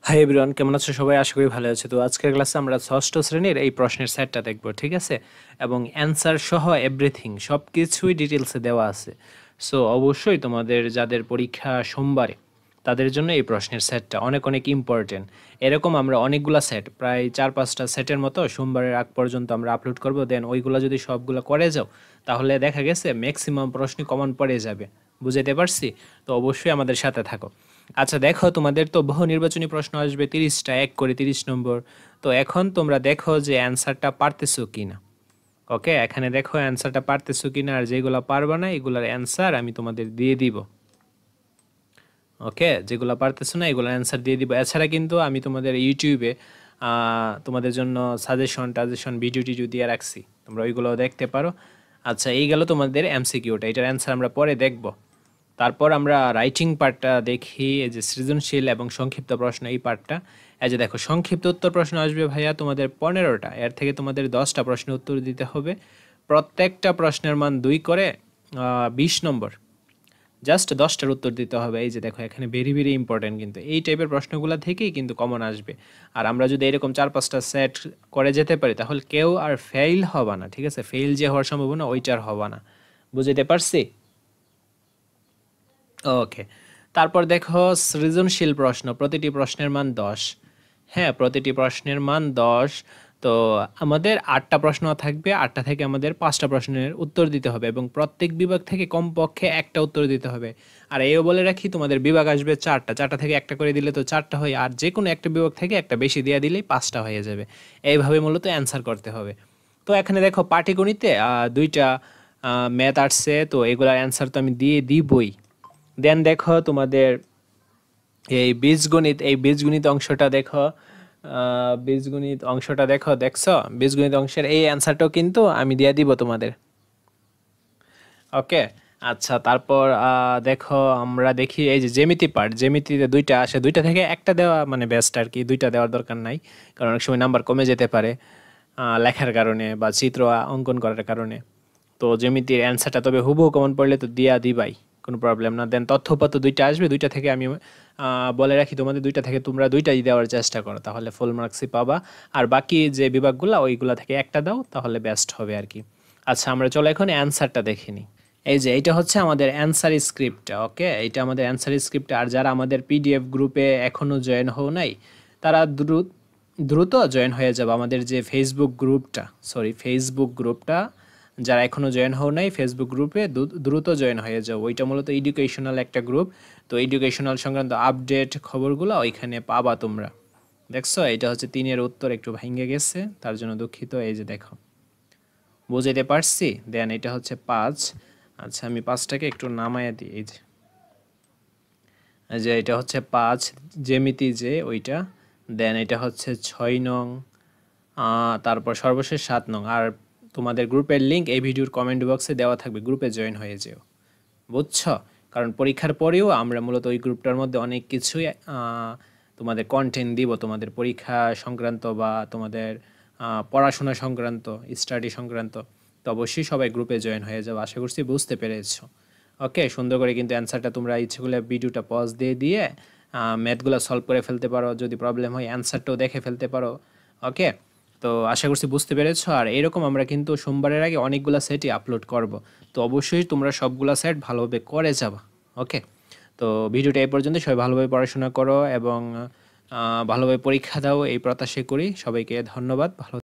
Hi everyone, কেমন আছো সবাই? আশা করি ভালো আছো। তো আজকের ক্লাসে আমরা ষষ্ঠ শ্রেণীর এই প্রশ্নের সেটটা দেখব, ঠিক আছে? এবং অ্যান্সার সহ এভরিথিং সব কিছুই ডিটেলসে দেওয়া আছে। সো অবশ্যই তোমাদের যাদের পরীক্ষা সোমবারে তাদের জন্য এই প্রশ্নের সেটটা অনেক অনেক ইম্পর্টেন্ট। এরকম আমরা অনেকগুলা সেট, প্রায় 4-5টা সেটের মতো সোমবারের আগ পর্যন্ত আমরা আপলোড করব। দেন ওইগুলো যদি সবগুলো করে যাও তাহলে দেখা গেছে ম্যাক্সিমাম প্রশ্নই কমন পড়ে যাবে। বুঝাতে পারছি? তো অবশ্যই আমাদের সাথে থাকো। আচ্ছা দেখো, তোমাদের তো বহু নির্বাচনী প্রশ্ন আসবে 30টা, এক করে 30 নম্বর। তো এখন তোমরা দেখো যে অ্যান্সারটা পারতেছো কি না। ওকে, এখানে দেখো অ্যান্সারটা পারতেছো কি না, আর যেগুলো পারবা না এগুলার অ্যান্সার আমি তোমাদের দিয়ে দিব। ওকে, যেগুলো পারতেছো না এগুলোর অ্যান্সার দিয়ে দিব। এছাড়া কিন্তু আমি তোমাদের ইউটিউবে তোমাদের জন্য সাজেশন ভিডিও টিডিও দিয়ে রাখছি, তোমরা ওইগুলো দেখতে পারো। আচ্ছা, এই গেল তোমাদের এমসিকিউটা, এটার অ্যান্সার আমরা পরে দেখব। তারপর আমরা রাইটিং পার্টটা দেখি, এই যে সৃজনশীল এবং সংক্ষিপ্ত প্রশ্ন, এই পার্টটা। এই যে দেখো, সংক্ষিপ্ত উত্তর প্রশ্ন আসবে ভাইয়া তোমাদের 15টা, এর থেকে তোমাদের 10টা প্রশ্নের উত্তর দিতে হবে। প্রত্যেকটা প্রশ্নের মান 2 করে 20 নম্বর। জাস্ট 10টার উত্তর দিতে হবে। এই যে দেখো, এখানে ভেরি ভেরি ইম্পর্টেন্ট, কিন্তু এই টাইপের প্রশ্নগুলো থেকেই কিন্তু কমন আসবে। আর আমরা যদি এরকম 4-5টা সেট করে যেতে পারি তাহলে কেউ আর ফেইল হবে না, ঠিক আছে? ফেইল যে হওয়ার সম্ভাবনা ওইটার হবে না। বুঝতে পারছি? ওকে, তারপর দেখো সৃজনশীল প্রশ্ন, প্রতিটি প্রশ্নের মান 10। হ্যাঁ, প্রতিটি প্রশ্নের মান 10। তো আমাদের 8টা প্রশ্ন থাকবে, 8টা থেকে আমাদের 5টা প্রশ্নের উত্তর দিতে হবে এবং প্রত্যেক বিভাগ থেকে কমপক্ষে একটা উত্তর দিতে হবে। আর এও বলে রাখি, তোমাদের বিভাগ আসবে 4টা, 4টা থেকে একটা করে দিলে তো 4টা হয়, আর যে কোনো একটা বিভাগ থেকে একটা বেশি দিয়ে দিলেই 5টা হয়ে যাবে। এইভাবে মূলত অ্যান্সার করতে হবে। তো এখানে দেখো, পাটিগণিতে 2টা, ম্যাথ আর্টসে, তো এগুলার অ্যান্সার তো আমি দিয়ে দিবই। দেন দেখো তোমাদের এই বীজগণিত অংশটা দেখো, বীজগণিত অংশটা দেখো, দেখছো? বীজগণিত অংশের এই অ্যান্সারটাও কিন্তু আমি দিয়ে দিব তোমাদের। ওকে, আচ্ছা তারপর দেখো, আমরা দেখি এই যে জ্যামিতি পার্ট, জ্যামিতিতে 2টা আসে, 2টা থেকে একটা দেওয়া মানে বেস্ট আর কি, 2টা দেওয়ার দরকার নাই, কারণ অনেক সময় নাম্বার কমে যেতে পারে লেখার কারণে বা চিত্র অঙ্কন করার কারণে। তো জ্যামিতির অ্যান্সারটা তবে হুবহু কমন পড়লে তো দিয়া দিবাই, কোনো প্রবলেম না। দেন তথ্যপত্র 2টা আসবে, 2টা থেকে আমি বলে রাখি তোমাদের, 2টা থেকে তোমরা 2টাই দেওয়ার চেষ্টা করো, তাহলে ফুল মার্কসই পাবা। আর বাকি যে বিভাগগুলো ওইগুলা থেকে একটা দাও, তাহলে বেস্ট হবে আর কি। আচ্ছা, আমরা চলো এখন অ্যান্সারটা দেখে নিই। এই যে এইটা হচ্ছে আমাদের অ্যান্সার স্ক্রিপ্টটা। ওকে, এইটা আমাদের অ্যান্সার স্ক্রিপ্ট। আর যারা আমাদের পিডিএফ গ্রুপে এখনও জয়েন হও নাই তারা দ্রুত জয়েন হয়ে যাবে আমাদের যে ফেসবুক গ্রুপটা। যারা এখনও জয়েন হও নাই ফেসবুক গ্রুপে, দ্রুত জয়েন হয়ে যাও। ওইটা মূলত এডুকেশনাল একটা গ্রুপ। তো এডুকেশনাল সংক্রান্ত আপডেট খবরগুলো ওইখানে পাবা তোমরা। দেখছো, এটা হচ্ছে 3-এর উত্তর একটু ভেঙে গেছে, তার জন্য দুঃখিত। এই যে দেখো, বুঝাইতে পারছি? দেন এটা হচ্ছে 5। আচ্ছা, আমি 5টাকে একটু নামাইয়া দিই। এই যে এটা হচ্ছে 5 জ্যামিতি, যে ওইটা। দেন এটা হচ্ছে 6 নং, তারপর সর্বশেষ 7 নং। আর তোমাদের গ্রুপের লিঙ্ক এই ভিডিওর কমেন্ট বক্সে দেওয়া থাকবে, গ্রুপে জয়েন হয়ে যেও। বুঝছো? কারণ পরীক্ষার পরেও আমরা মূলত ওই গ্রুপটার মধ্যে অনেক কিছুই তোমাদের কন্টেন্ট দিব, তোমাদের পরীক্ষা সংক্রান্ত বা তোমাদের পড়াশোনা সংক্রান্ত, স্টাডি সংক্রান্ত। তো অবশ্যই সবাই গ্রুপে জয়েন হয়ে যাও। আশা করছি বুঝতে পেরেছো। ওকে, সুন্দর করে কিন্তু অ্যান্সারটা তোমরা ইচ্ছে করলে ভিডিওটা পজ দিয়ে দিয়ে ম্যাথগুলো সলভ করে ফেলতে পারো, যদি প্রবলেম হয় অ্যান্সারটাও দেখে ফেলতে পারো। ওকে, তো আশা করছি বুঝতে পেরেছো। আর এরকম আমরা কিন্তু সোমবারের আগে অনেকগুলো সেটই আপলোড করব। তো অবশ্যই তোমরা সবগুলা সেট ভালোভাবে করে যাবা। ওকে, তো ভিডিওটা এই পর্যন্ত। সবাই ভালোভাবে পড়াশোনা করো এবং ভালোভাবে পরীক্ষা দাও, এই প্রত্যাশা করি। সবাইকে ধন্যবাদ। ভালো